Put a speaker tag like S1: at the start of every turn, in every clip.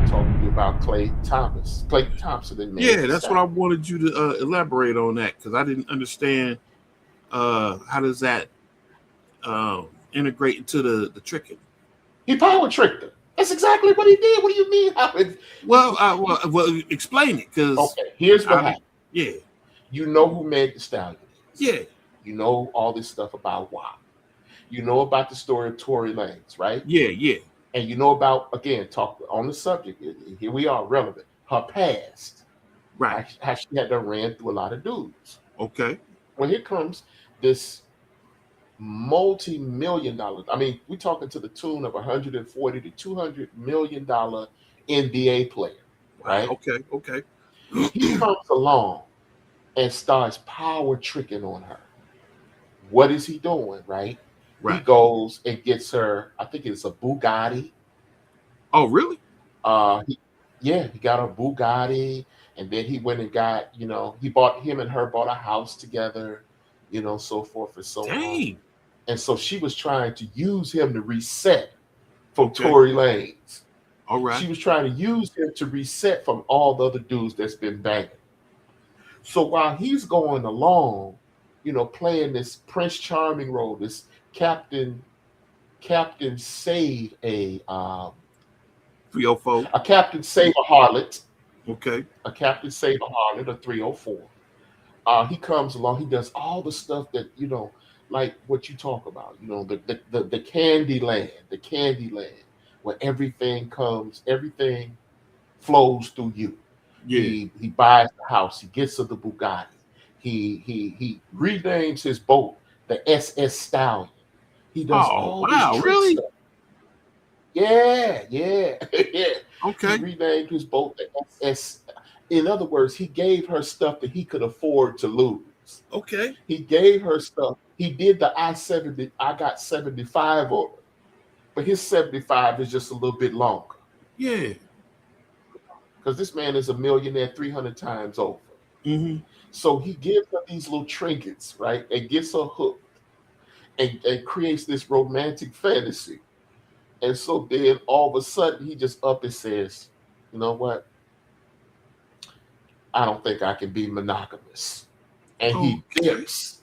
S1: talk to you about Klay Thompson, and Meg
S2: Yeah,
S1: Thee
S2: that's what I
S1: Stallion.
S2: wanted you to elaborate on that because I didn't understand how does that integrate into the tricking.
S1: He power tricked her. That's exactly what he did. What do you mean?
S2: Well, explain it because
S1: Okay, here's what
S2: I didn't.
S1: happened.
S2: Yeah,
S1: You know who Meg Thee Stallion is.
S2: yeah,
S1: You know all this stuff about WAP. You know about the story of Tory Lanez, right?
S2: yeah, yeah.
S1: And you know about, again, talk on the subject. Here we are, relevant. Her past,
S2: Right.
S1: how she had to ran through a lot of dudes.
S2: Okay.
S1: Well, here comes this multi-million dollar. I mean, we're talking to the tune of 140 to $200 million NBA player,
S2: Wow.
S1: right?
S2: Okay. Okay.
S1: He comes along and starts power tricking on her. What is he doing, right? He
S2: Right.
S1: goes and gets her, I think it's a Bugatti.
S2: Oh, really?
S1: He, yeah, he got a Bugatti, and then he went and got, he bought him and her bought a house together, so forth and so on.
S2: Dang.
S1: And so she was trying to use him to reset from
S2: Okay.
S1: Tory Lanez.
S2: All right.
S1: She was trying to use him to reset from all the other dudes that's been banging. So while he's going along, playing this Prince Charming role, this Captain Captain Save
S2: $304.
S1: a Captain Save a Harlot,
S2: Okay.
S1: a Captain Save a Harlot, a 304. He comes along, he does all the stuff that, like what you talk about, the candy land, where everything flows through you.
S2: Yeah.
S1: He buys the house, he gets to the Bugatti. He renames his boat the SS Stallion. He does
S2: Oh,
S1: all this
S2: wow.
S1: trick
S2: Really?
S1: stuff. Yeah, yeah, yeah. He
S2: Okay.
S1: renamed his boat the SS. In other words, he gave her stuff that he could afford to lose.
S2: Okay.
S1: He gave her stuff. He did the I-70. I got 75 on it, but his 75 is just a little bit longer
S2: Yeah.
S1: because this man is a millionaire 300 times over.
S2: Mm-hmm.
S1: So he gives her these little trinkets, right, and gets her hooked and creates this romantic fantasy. And so then all of a sudden he just up and says, you know what? I don't think I can be monogamous. And he
S2: Okay.
S1: dips.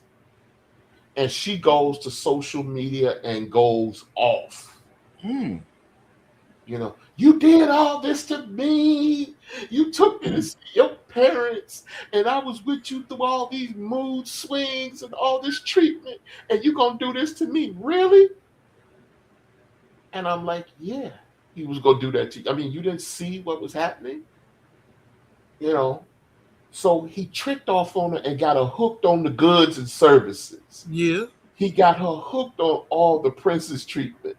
S1: And she goes to social media and goes off.
S2: Hmm.
S1: You did all this to me. You took me to see your parents, and I was with you through all these mood swings and all this treatment, and you gonna do this to me, really? And I'm like, yeah, he was gonna do that to you. I mean, you didn't see what was happening, you know. So he tricked off on her and got her hooked on the goods and services.
S2: Yeah.
S1: He got her hooked on all the princess treatment.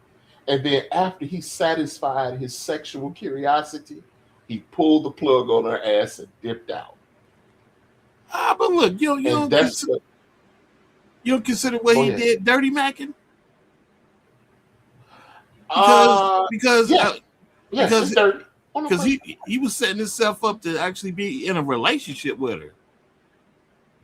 S1: And then after he satisfied his sexual curiosity, he pulled the plug on her ass and dipped out.
S2: But look,
S1: And that's the
S2: you don't consider what
S1: go
S2: he
S1: ahead.
S2: did dirty macking because
S1: Uh
S2: because
S1: yeah,
S2: uh,
S1: yes, it's
S2: because
S1: dirty. On the
S2: because
S1: first
S2: he was setting himself up to actually be in a relationship with her.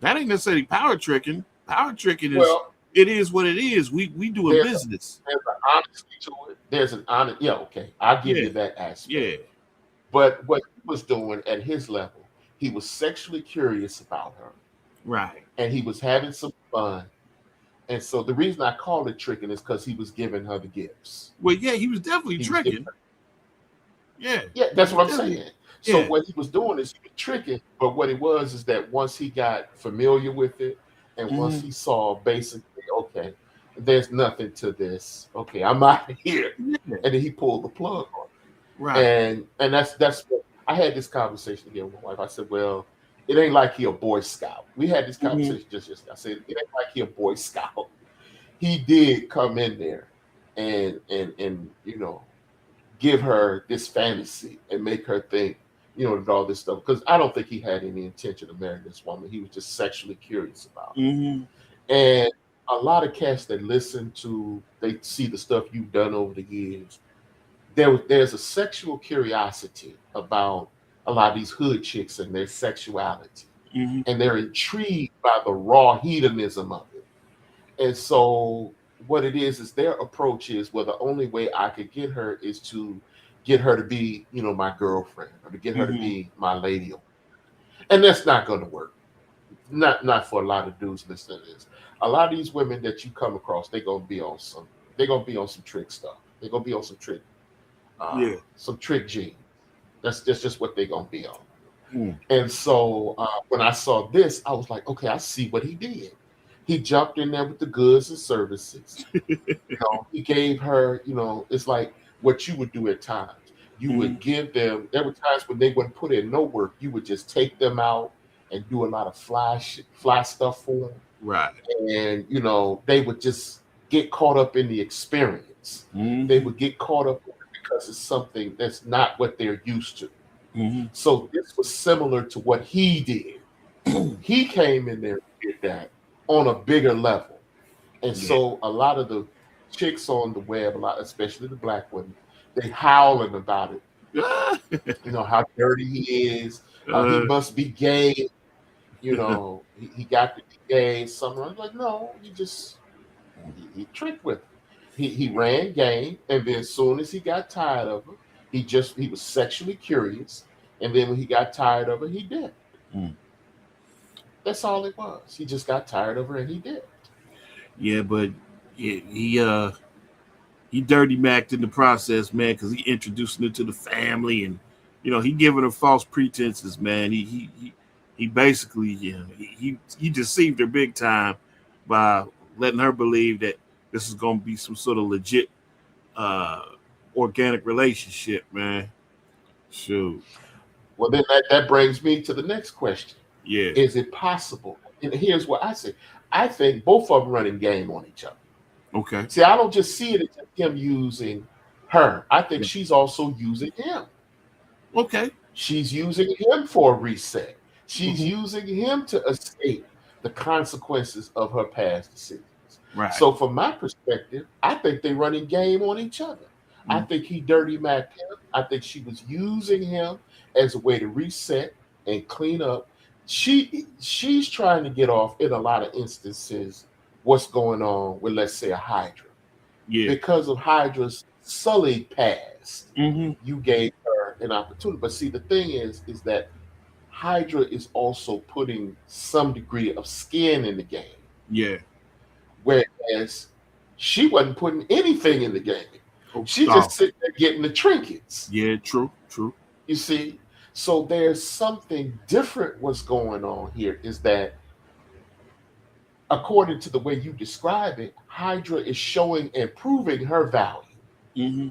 S2: That ain't necessarily power tricking. Power tricking is
S1: well,
S2: it is what it is. We doing
S1: there's
S2: business.
S1: there's an honesty to it. There's an honest yeah, okay. I'll give
S2: Yeah,
S1: you that aspect.
S2: yeah,
S1: But what he was doing at his level, he was sexually curious about her
S2: right.
S1: and he was having some fun. And so the reason I called it tricking is because he was giving her the gifts.
S2: Well, yeah, he was definitely
S1: He was giving
S2: tricking.
S1: her,
S2: Yeah,
S1: yeah,
S2: he
S1: that's
S2: was
S1: what I'm
S2: definitely.
S1: saying. So
S2: Yeah.
S1: what he was doing is he was tricking, but what it was is that once he got familiar with it, and once
S2: Hmm.
S1: he saw basically, okay, there's nothing to this. Okay, I'm out of here.
S2: Yeah.
S1: And then he pulled the plug on it.
S2: Right.
S1: And that's what I had this conversation again with my wife. I said, well, it ain't like he a Boy Scout. We had this
S2: Hmm.
S1: conversation just yesterday. I said, it ain't like he a Boy Scout. He did come in there and give her this fantasy and make her think, that all this stuff. Because I don't think he had any intention of marrying this woman. He was just sexually curious about
S2: Hmm.
S1: her. And a lot of cats that listen to, they see the stuff you've done over the years. There's a sexual curiosity about a lot of these hood chicks and their sexuality.
S2: Hmm.
S1: And they're intrigued by the raw hedonism of it. And so what it is their approach is, well, the only way I could get her is to get her to be, my girlfriend, or to get her to
S2: Mm-hmm.
S1: be my lady. And that's not going to work. Not for a lot of dudes listening to this. A lot of these women that you come across, they're gonna be on some trick stuff. They're gonna be on
S2: Yeah.
S1: some trick genes. That's just what they're gonna be on.
S2: Mm.
S1: And so when I saw this, I was like, okay, I see what he did. He jumped in there with the goods and services. He gave her, it's like what you would do at times. You
S2: Mm-hmm.
S1: would give them, there were times when they wouldn't put in no work. You would just take them out and do a lot of fly stuff for them.
S2: Right.
S1: And, they would just get caught up in the experience. They
S2: Mm-hmm.
S1: would get caught up in it because it's something that's not what they're used to.
S2: Mm-hmm.
S1: So this was similar to what he did. He came in there and did that on a bigger level. And
S2: Yeah.
S1: so a lot of the chicks on the web, a lot, especially the black women, they howling about it. How dirty he is. He
S2: uh,
S1: must be gay. He got to be gay. Something. I'm like, no, he tricked with her. He ran game, and then as soon as he got tired of her, he was sexually curious, and then when he got tired of her, he did.
S2: mm.
S1: That's all it was. He just got tired of her, and he did.
S2: Yeah, but he dirty macked in the process, man, because he introducing her to the family, and he giving her false pretenses, man. He basically, he deceived her big time by letting her believe that this is gonna be some sort of legit uh organic relationship, man. Shoot.
S1: Well, then that brings me to the next question.
S2: Yeah.
S1: Is it possible? And here's what I say. I think both of them running game on each other.
S2: Okay.
S1: See, I don't just see it as him using her. I think
S2: Yeah.
S1: she's also using him.
S2: Okay.
S1: She's using him for a reset. She's
S2: Mm-hmm.
S1: using him to escape the consequences of her past decisions.
S2: Right.
S1: So, from my perspective, I think they're running game on each other. I
S2: Mm.
S1: think he dirty macked him. I think she was using him as a way to reset and clean up. She's trying to get off in a lot of instances what's going on with, let's say, a Hydra.
S2: Yeah.
S1: Because of Hydra's sullied past,
S2: Mm-hmm.
S1: you gave her an opportunity. But see, the thing is that Hydra is also putting some degree of skin in the game,
S2: Yeah.
S1: whereas she wasn't putting anything in the game.
S2: Oh,
S1: She just
S2: oh.
S1: sitting there getting the trinkets.
S2: Yeah. True. True.
S1: You see, so there's something different. What's going on here is that, according to the way you describe it, Hydra is showing and proving her value.
S2: Mm-hmm.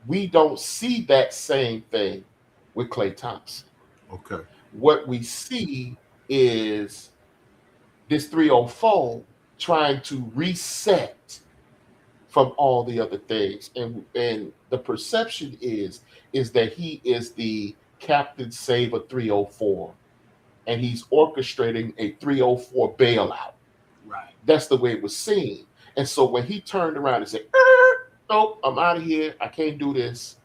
S1: We don't see that same thing with Klay Thompson.
S2: Okay.
S1: What we see is this 304 trying to reset from all the other things. And the perception is that he is the Captain Saber 304, and he's orchestrating a 304 bailout.
S2: Right.
S1: That's the way it was seen. And so when he turned around and said, nope, I'm out of here. I can't do this.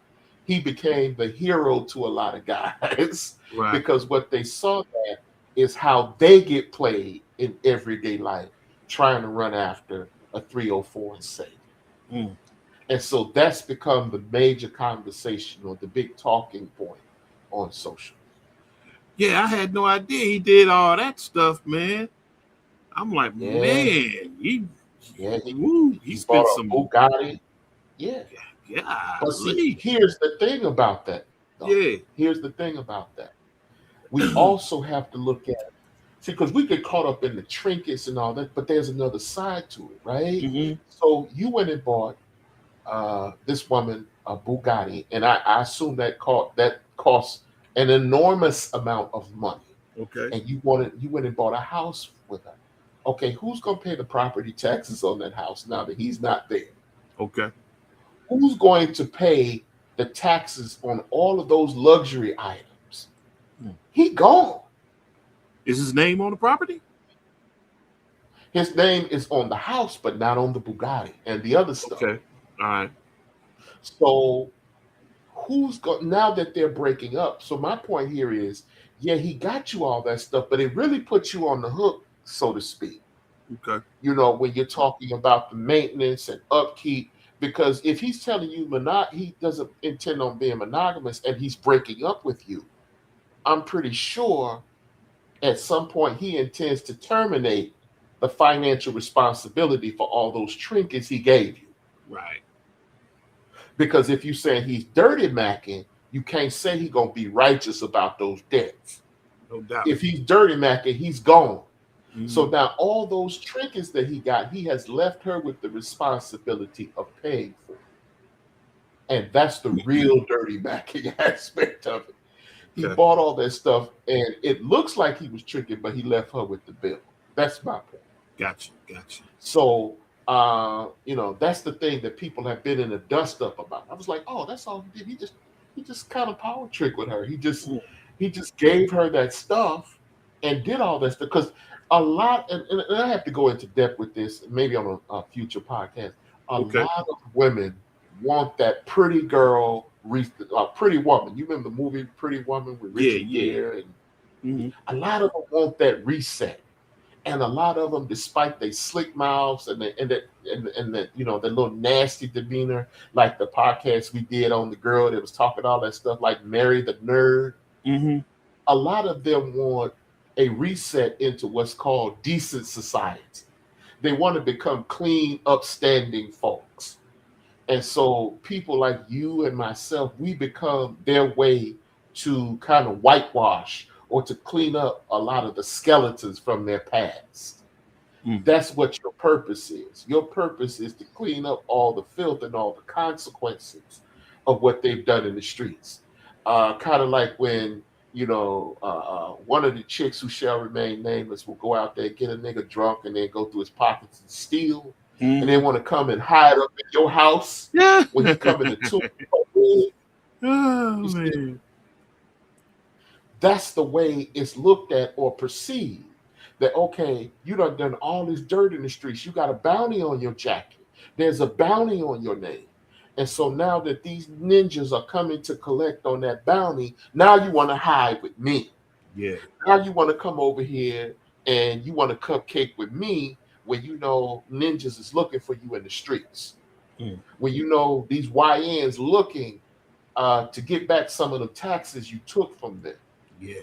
S1: He became the hero to a lot of guys
S2: Right.
S1: because what they saw that is how they get played in everyday life, trying to run after a 304 and save.
S2: Mm.
S1: And so that's become the major conversation or the big talking point on social.
S2: Yeah, I had no idea he did all that stuff, man. I'm like,
S1: Yeah,
S2: man,
S1: yeah.
S2: he
S1: He
S2: spent
S1: bought a
S2: some.
S1: Bugatti. Yeah. But see,
S2: Golly.
S1: here's the thing about that, though.
S2: Yeah.
S1: Here's the thing about that. We also have to look at, see, because we get caught up in the trinkets and all that, but there's another side to it, right?
S2: Mm-hmm.
S1: So you went and bought this woman a Bugatti, and I assume that cost an enormous amount of money.
S2: Okay.
S1: And you went and bought a house with her. Okay, who's gonna pay the property taxes on that house now that he's not there?
S2: Okay.
S1: Who's going to pay the taxes on all of those luxury items?
S2: Hmm.
S1: He gone.
S2: Is his name on the property?
S1: His name is on the house, but not on the Bugatti and the other stuff.
S2: Okay. All right.
S1: So who's going now that they're breaking up? So my point here is, yeah, he got you all that stuff, but it really puts you on the hook, so to speak.
S2: Okay.
S1: When you're talking about the maintenance and upkeep, Because if he's telling you he doesn't intend on being monogamous and he's breaking up with you, I'm pretty sure at some point he intends to terminate the financial responsibility for all those trinkets he gave you.
S2: Right.
S1: Because if you saying he's dirty macking, you can't say he's gonna be righteous about those debts.
S2: No doubt.
S1: If he's dirty macking, he's gone. So
S2: Mm-hmm.
S1: now all those trinkets that he got, he has left her with the responsibility of paying for. And that's the real dirty macking aspect of it. He
S2: Okay.
S1: bought all that stuff and it looks like he was tricking, but he left her with the bill. That's my point.
S2: Gotcha. Gotcha.
S1: So that's the thing that people have been in a dust up about. I was like, oh, that's all he did. He just kind of power trick with her. He just gave her that stuff and did all that stuff. Because a lot, and I have to go into depth with this, maybe on a future podcast. A
S2: Okay.
S1: lot of women want that pretty girl, pretty woman. You remember the movie Pretty Woman with
S2: Yeah.
S1: Richard
S2: Yeah.
S1: Gere? And
S2: Mm-hmm.
S1: a lot of them want that reset. And a lot of them, despite their slick mouths and the little nasty demeanor, like the podcast we did on the girl that was talking all that stuff, like Mary the Nerd,
S2: Mm-hmm.
S1: a lot of them want a reset into what's called decent society. They want to become clean, upstanding folks. And so people like you and myself, we become their way to kind of whitewash or to clean up a lot of the skeletons from their past.
S2: Mm.
S1: That's what your purpose is. Your purpose is to clean up all the filth and all the consequences of what they've done in the streets. Kind of like when, one of the chicks who shall remain nameless will go out there, get a nigga drunk, and then go through his pockets and steal. And they
S2: Mm-hmm.
S1: want to come and hide up in your house
S2: Yeah.
S1: when he come in the tomb.
S2: Oh
S1: You see,
S2: man.
S1: that's the way it's looked at or perceived. That okay, you done all this dirt in the streets. You got a bounty on your jacket. There's a bounty on your name. And so now that these ninjas are coming to collect on that bounty, now you want to hide with me.
S2: Yeah.
S1: Now you want to come over here and you want to cupcake with me when you know ninjas is looking for you in the streets.
S2: Mm.
S1: When you know these YNs looking to get back some of the taxes you took from them.
S2: Yeah.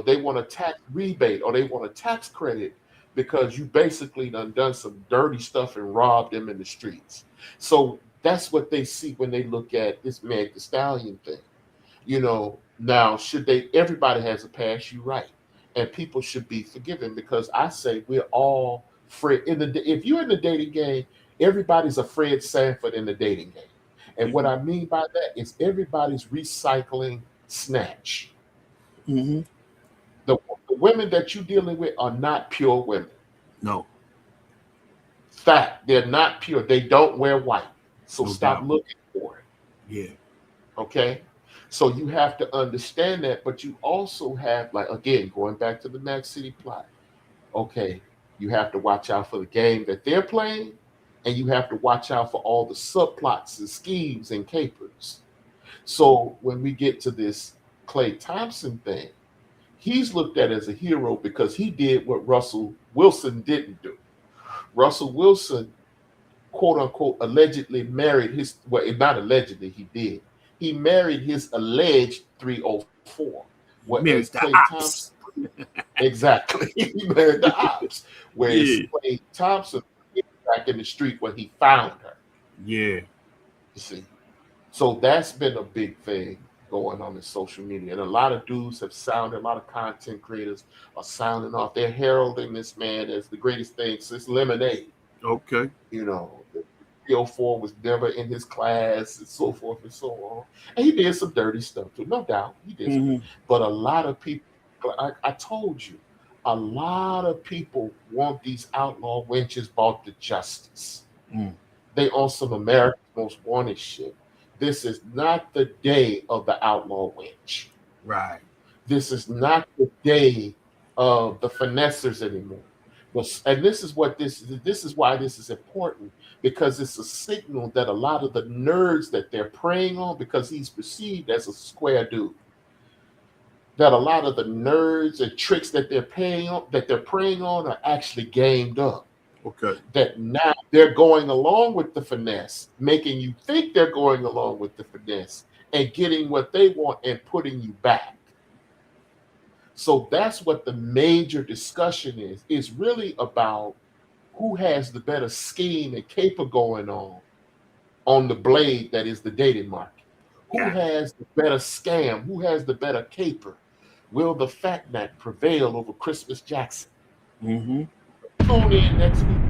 S1: They want a tax rebate or they want a tax credit because you basically done some dirty stuff and robbed them in the streets. So that's what they see when they look at this Meg the Stallion thing. Now should they? Everybody has a past. You right, and people should be forgiven because I say we're all Fred if you're in the dating game, everybody's a Fred Sanford in the dating game. And what
S2: Mm-hmm.
S1: I mean by that is everybody's recycling snatch.
S2: Mm-hmm.
S1: The women that you're dealing with are not pure women.
S2: No.
S1: Fact, they're not pure. They don't wear white. So
S2: No
S1: stop
S2: doubt.
S1: looking for it.
S2: Yeah.
S1: Okay? So you have to understand that, but you also have, like, again, going back to the Mac City plot. Okay, you have to watch out for the game that they're playing, and you have to watch out for all the subplots and schemes and capers. So when we get to this Klay Thompson thing, he's looked at as a hero because he did what Russell Wilson didn't do. Russell Wilson, quote unquote, allegedly married well, not allegedly, he did. He married his alleged 304. Whereas
S2: Married the
S1: Klay Thompson,
S2: ops.
S1: exactly, he married the ops. Whereas
S2: Yeah.
S1: Klay Thompson back in the street when he found her.
S2: Yeah.
S1: You see, so that's been a big thing going on in social media, and a lot of dudes have sounded. A lot of content creators are sounding off. They're heralding this man as the greatest thing since Lemonade.
S2: Okay.
S1: The 304 was never in his class, and so forth and so on. And he did some dirty stuff too, no doubt. He did some,
S2: Mm-hmm.
S1: but a lot of people. I told you, a lot of people want these outlaw wenches brought to justice.
S2: Mm.
S1: They on some America's Most Wanted shit. This is not the day of the outlaw wench.
S2: Right.
S1: This is not the day of the finessers anymore. And this is what this is why this is important because it's a signal that a lot of the nerds that they're preying on, because he's perceived as a square dude, that a lot of the nerds and tricks that they're preying on are actually gamed up.
S2: Okay.
S1: that now they're going along with the finesse, making you think they're going along with the finesse and getting what they want and putting you back. So that's what the major discussion is really about who has the better scheme and caper going on the blade that is the dating market. Who
S2: Got it.
S1: has the better scam? Who has the better caper? Will the fat Mac prevail over Christmas Jackson?
S2: Mm-hmm.
S1: Tune in next week